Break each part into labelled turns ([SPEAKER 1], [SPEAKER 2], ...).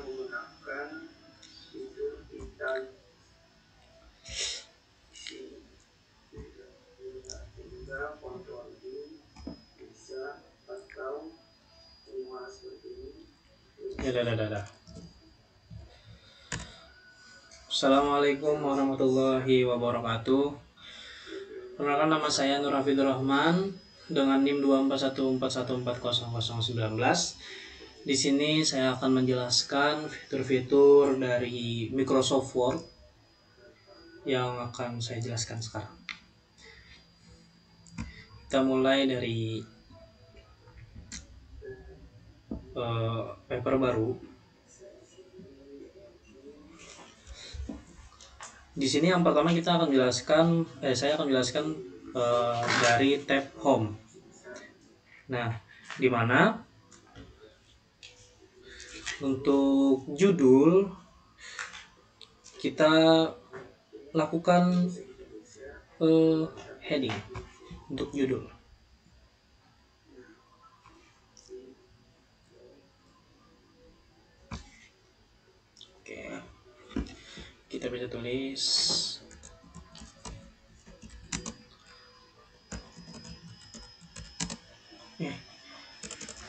[SPEAKER 1] menggunakan fitur Italic juga kontrol ini bisa atau semua seperti ini. Assalamualaikum warahmatullahi wabarakatuh. Perkenalkan, nama saya Nur Hafidhur Rahman dengan NIM 24141400019. Di sini saya akan menjelaskan fitur-fitur dari Microsoft Word yang akan saya jelaskan sekarang. Kita mulai dari paper baru. Di sini yang pertama kita akan jelaskan, saya akan jelaskan dari tab Home. Nah, di mana untuk judul kita lakukan heading untuk judul. Oke, kita bisa tulis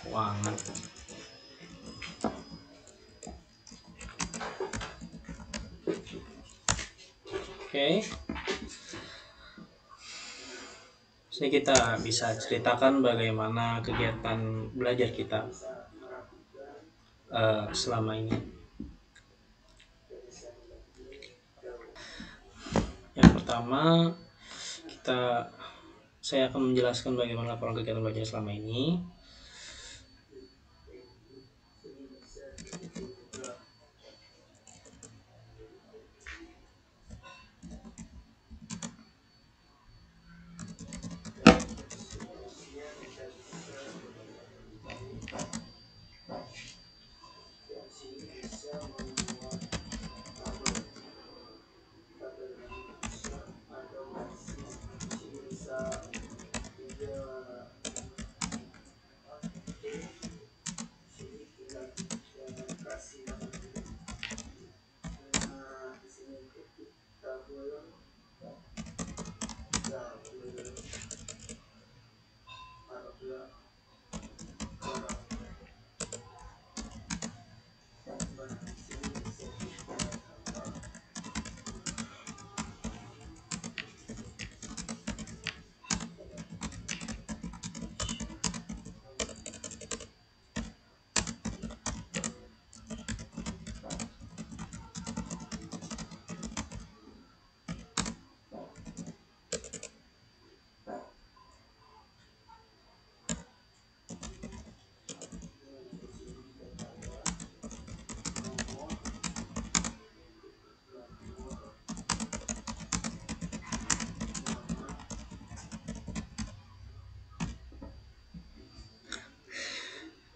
[SPEAKER 1] keuangan. Oke. Sini kita bisa ceritakan bagaimana kegiatan belajar kita selama ini. Yang pertama, saya akan menjelaskan bagaimana laporan kegiatan belajar selama ini.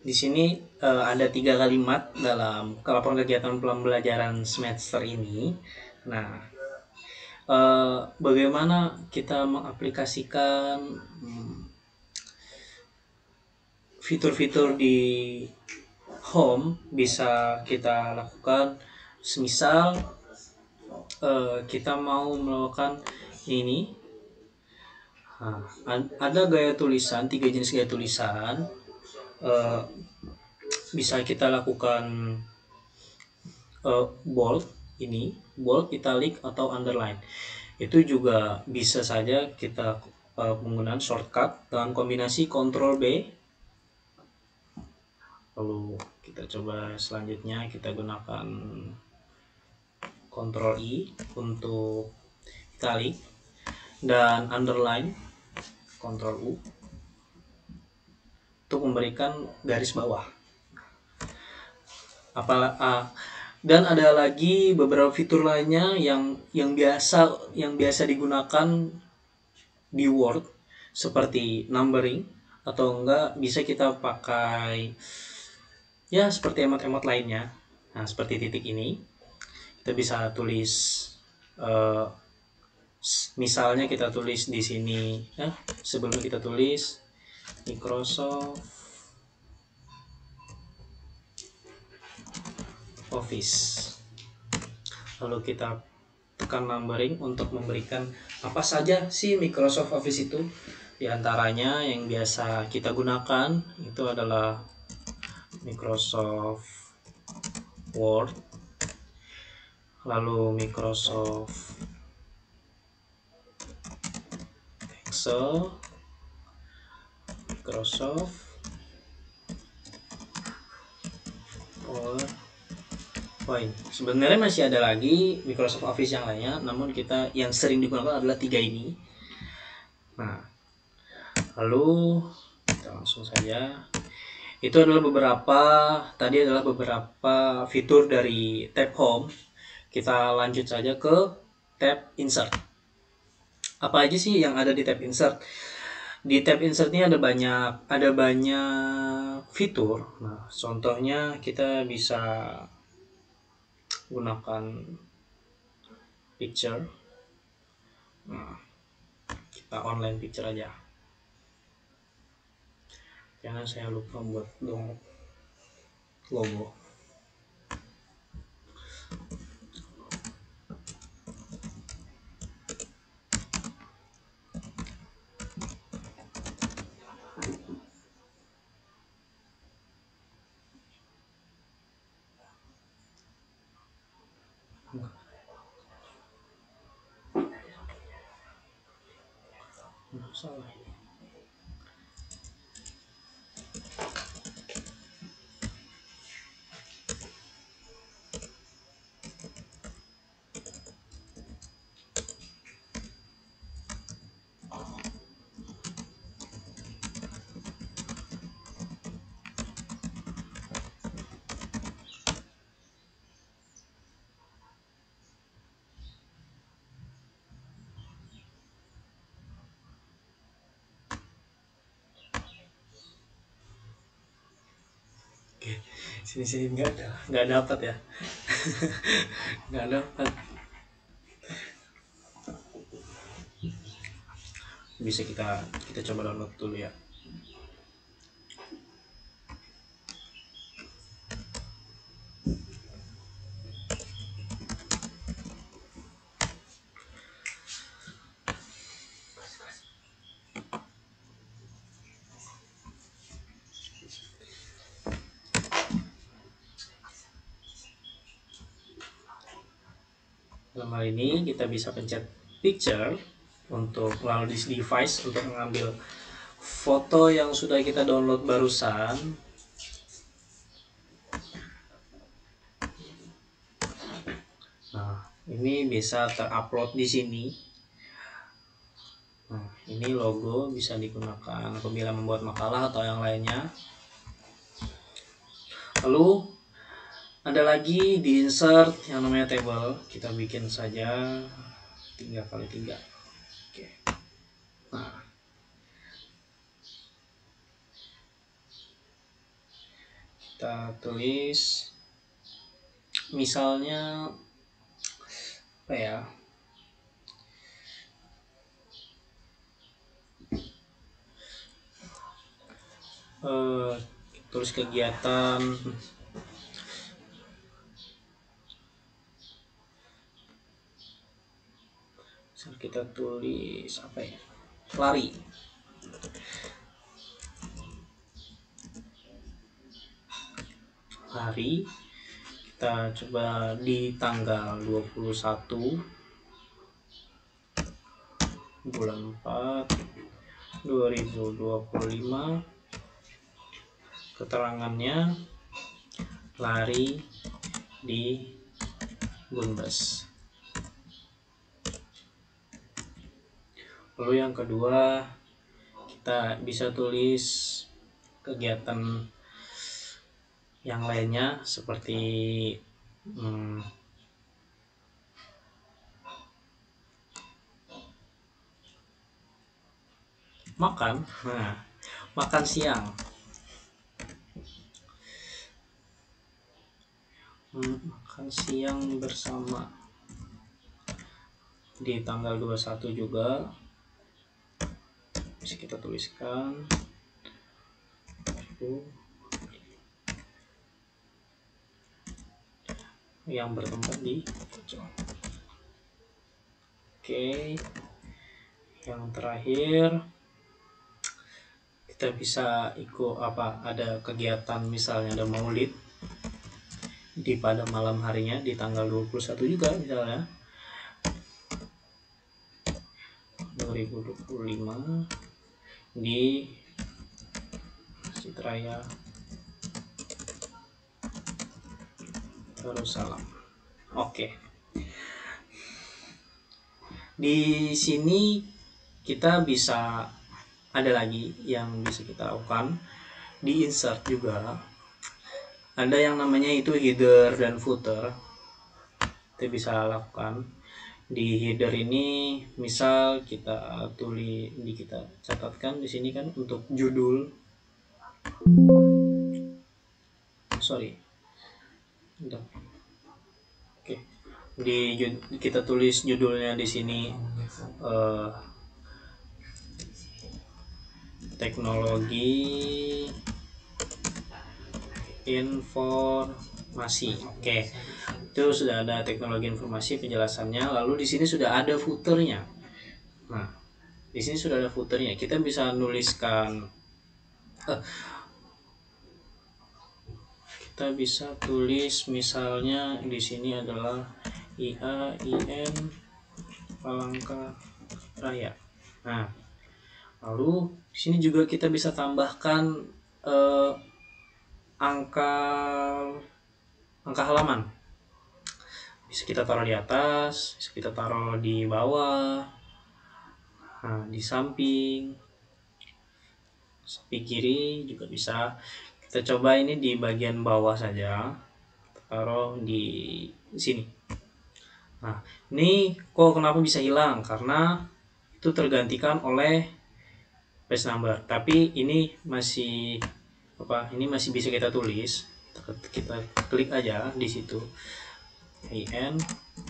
[SPEAKER 1] Di sini ada 3 kalimat dalam laporan kegiatan pembelajaran semester ini. Nah, bagaimana kita mengaplikasikan fitur-fitur di Home bisa kita lakukan. Semisal kita mau melakukan ini, ada gaya tulisan, 3 jenis gaya tulisan. Bisa kita lakukan bold, italic atau underline. Itu juga bisa saja kita penggunaan shortcut dengan kombinasi Ctrl B. Lalu kita coba selanjutnya kita gunakan Ctrl I untuk italic dan underline, Ctrl U untuk memberikan garis bawah. Dan ada lagi beberapa fitur lainnya yang biasa digunakan di Word, seperti numbering, atau enggak bisa kita pakai ya seperti emot-emot lainnya. Nah, seperti titik ini kita bisa tulis misalnya kita tulis di sini ya, sebelum kita tulis Microsoft Office. Lalu kita tekan numbering untuk memberikan apa saja sih Microsoft Office itu. Di antaranya yang biasa kita gunakan itu adalah Microsoft Word, lalu Microsoft Excel, Microsoft PowerPoint. Sebenarnya masih ada lagi Microsoft Office yang lainnya, namun kita yang sering digunakan adalah 3 ini. Nah, lalu kita langsung saja. Itu adalah beberapa fitur dari tab Home. Kita lanjut saja ke tab Insert. Apa aja sih yang ada di tab Insert? Di tab Insert ini ada banyak fitur. Nah, contohnya kita bisa gunakan picture. Nah, kita online picture aja. Jangan saya lupa buat download logo. Salah. Sini nggak dapat ya. Nggak dapat. Bisa kita coba download dulu ya. Dalam hal ini kita bisa pencet picture untuk melalui device untuk mengambil foto yang sudah kita download barusan. Nah, ini bisa terupload di sini. Nah, ini logo bisa digunakan apabila membuat makalah atau yang lainnya. Lalu ada lagi di insert yang namanya table. Kita bikin saja 3x3. Oke. Nah, kita tulis misalnya apa ya, tulis kegiatan kita tulis apa ya, lari. Kita coba di tanggal 21 bulan 4 2025. Keterangannya lari di Gunbus. Lalu yang kedua, kita bisa tulis kegiatan yang lainnya seperti makan. Nah, makan siang. Makan siang bersama di tanggal 21 juga bisa kita tuliskan. yang bertempat di pojok. Oke, yang terakhir kita bisa ikut ada kegiatan, misalnya ada maulid pada malam harinya di tanggal 21 juga, misalnya 2025 di Masjid Raya Darussalam. Oke. Di sini kita bisa ada lagi yang bisa kita lakukan di insert juga. Ada yang namanya itu header dan footer. Kita bisa lakukan di header ini, misal kita kita catatkan di sini kan untuk judul. Oke. Kita tulis judulnya di sini teknologi informasi. Oke. Itu sudah ada teknologi informasi penjelasannya. Lalu di sini sudah ada footernya. Nah, di sini sudah ada footernya. Kita bisa nuliskan kita bisa tulis misalnya di sini adalah IAIN Palangkaraya. Nah, lalu di sini juga kita bisa tambahkan angka halaman. Bisa kita taruh di atas, bisa kita taruh di bawah, di samping kiri juga bisa. Kita coba ini di bagian bawah saja, taruh di sini. Nah, ini kok kenapa bisa hilang? Karena itu tergantikan oleh page number. Tapi ini masih ini masih bisa kita tulis. Kita klik aja di situ. IN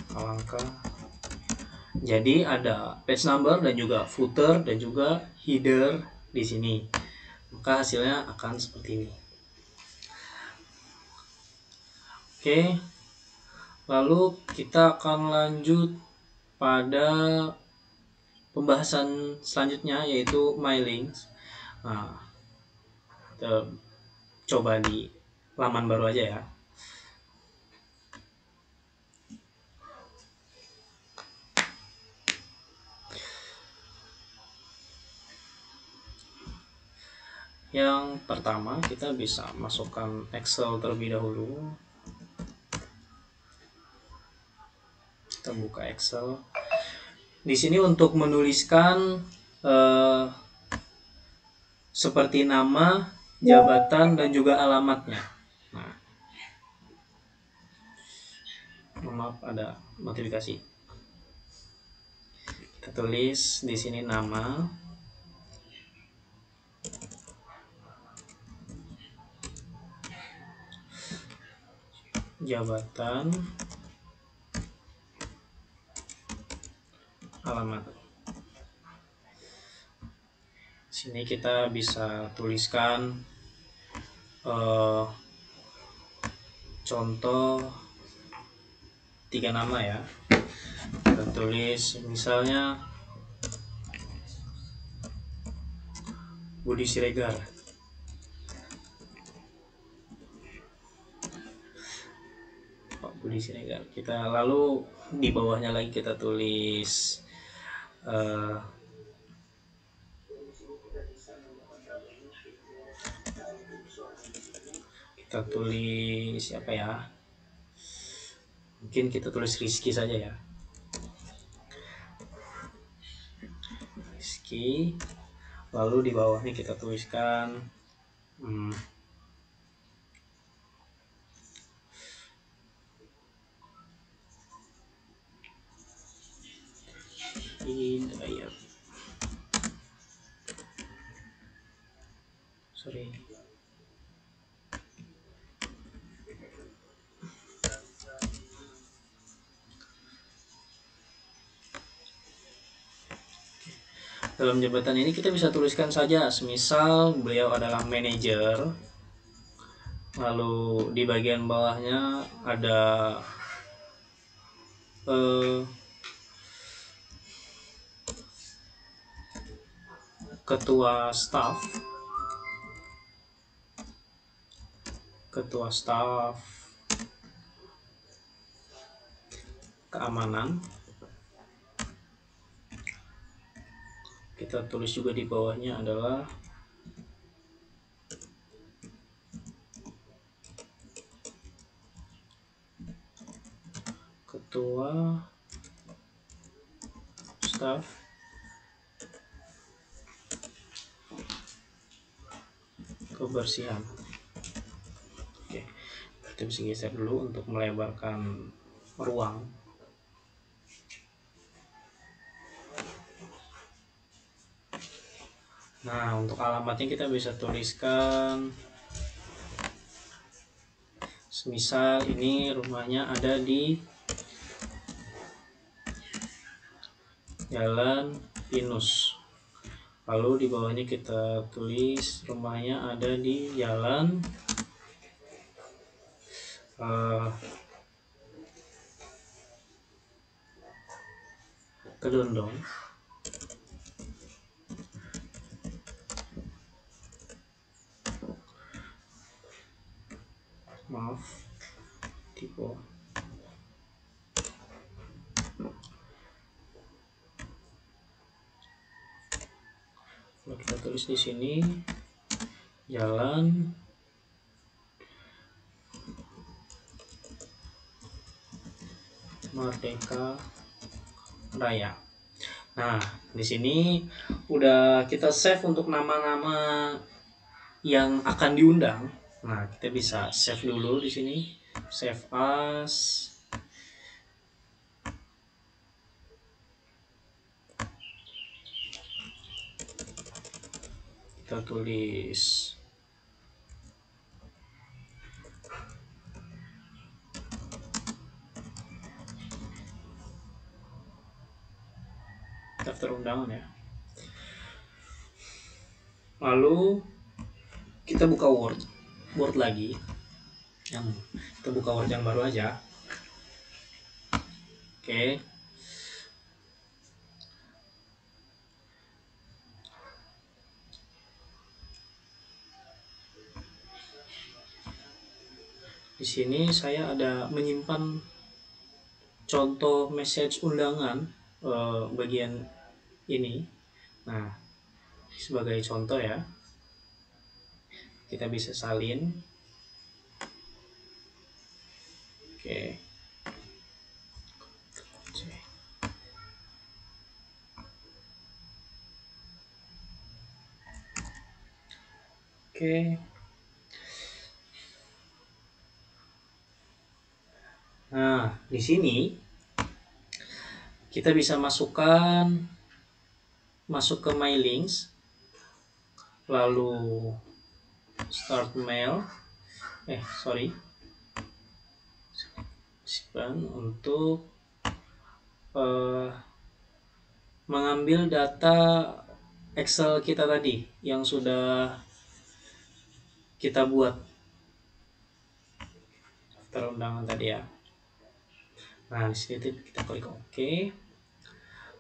[SPEAKER 1] Palangka. Jadi ada page number dan juga footer dan juga header di sini. Maka hasilnya akan seperti ini. Oke, lalu kita akan lanjut pada pembahasan selanjutnya, yaitu my links. Nah, kita coba di laman baru aja ya. Yang pertama, kita bisa masukkan Excel terlebih dahulu. Kita buka Excel. Di sini untuk menuliskan seperti nama, jabatan, dan juga alamatnya. Nah, maaf, ada notifikasi. Kita tulis di sini nama, jabatan, alamat. Sini kita bisa tuliskan contoh 3 nama ya. Kita tulis misalnya Budi Siregar. Pak Budi Siregar. Kita lalu di bawahnya lagi kita tulis kita tulis siapa ya? Mungkin kita tulis Rizky saja ya. Rizky. Lalu di bawahnya kita tuliskan Hidayat. Sorry. Dalam jabatan ini kita bisa tuliskan saja, semisal beliau adalah manajer. Lalu di bagian bawahnya ada eh, ketua staf keamanan. Kita tulis juga di bawahnya adalah ketua staf kebersihan. Oke, kita bisa geser dulu untuk melebarkan ruang. Nah, untuk alamatnya kita bisa tuliskan, semisal ini rumahnya ada di Jalan Pinus. Lalu di bawahnya kita tulis rumahnya ada di Jalan Kedondong. Maaf, tipe. Kalau kita tulis di sini Jalan Merdeka Raya. Nah, di sini udah kita save untuk nama-nama yang akan diundang. Nah, kita bisa save dulu di sini. Save as. Kita tulis daftar undangan ya. Lalu kita buka Word lagi. Kita buka Word yang baru aja. Oke. Di sini saya ada menyimpan contoh message undangan bagian ini. Nah, sebagai contoh ya, kita bisa salin. Oke. Oke. Nah, di sini kita bisa masuk ke my links, lalu start mail. Untuk mengambil data Excel kita tadi yang sudah kita buat daftar undangan tadi ya. Nah, di sini kita klik OK.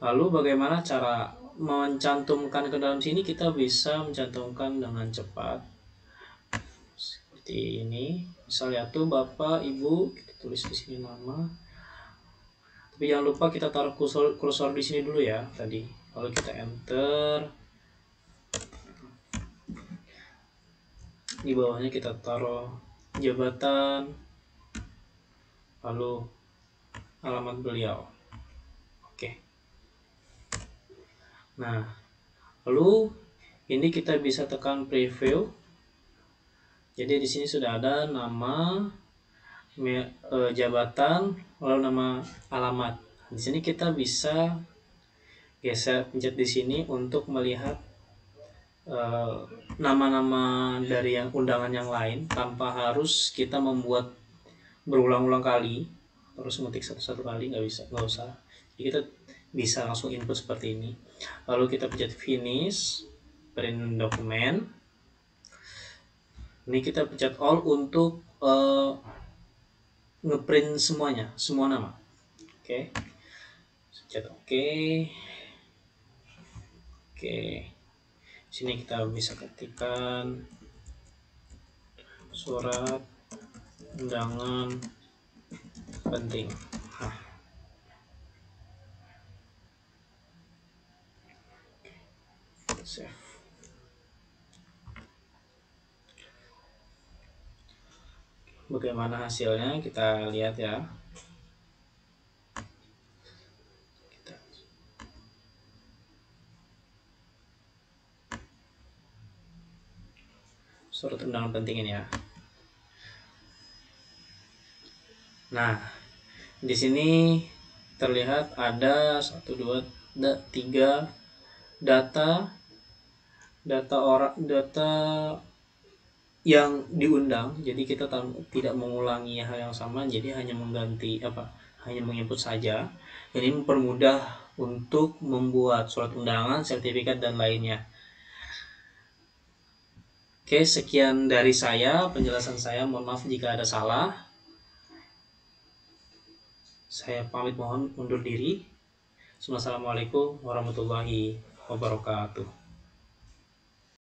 [SPEAKER 1] Lalu bagaimana cara mencantumkan ke dalam sini? Kita bisa mencantumkan dengan cepat seperti ini. Misalnya tuh Bapak, Ibu, kita tulis di sini nama. Tapi jangan lupa kita taruh kursor di sini dulu ya tadi. Lalu kita enter. Di bawahnya kita taruh jabatan, lalu alamat beliau. Oke. Nah, lalu ini kita bisa tekan preview. Jadi di sini sudah ada nama, jabatan, lalu nama, alamat. Di sini kita bisa geser, pencet di sini untuk melihat nama-nama dari yang undangan yang lain tanpa harus kita membuat berulang-ulang kali, terus ngetik satu-satu kali, nggak usah. Jadi kita bisa langsung input seperti ini. Lalu kita pencet finish, print dokumen. Ini kita pencet all untuk ngeprint semua nama. Oke, pencet oke. Oke, sini kita bisa ketikkan surat undangan penting. Nah, save. Bagaimana hasilnya kita lihat ya. Surat undangan penting ini ya. Nah, di sini terlihat ada 1, 2, 3 data yang diundang. Jadi kita tidak mengulangi hal yang sama, jadi hanya mengganti hanya menginput saja. Ini mempermudah untuk membuat surat undangan, sertifikat dan lainnya. Oke, sekian dari saya, penjelasan saya. Mohon maaf jika ada salah. Saya pamit, mohon undur diri. Assalamualaikum warahmatullahi wabarakatuh.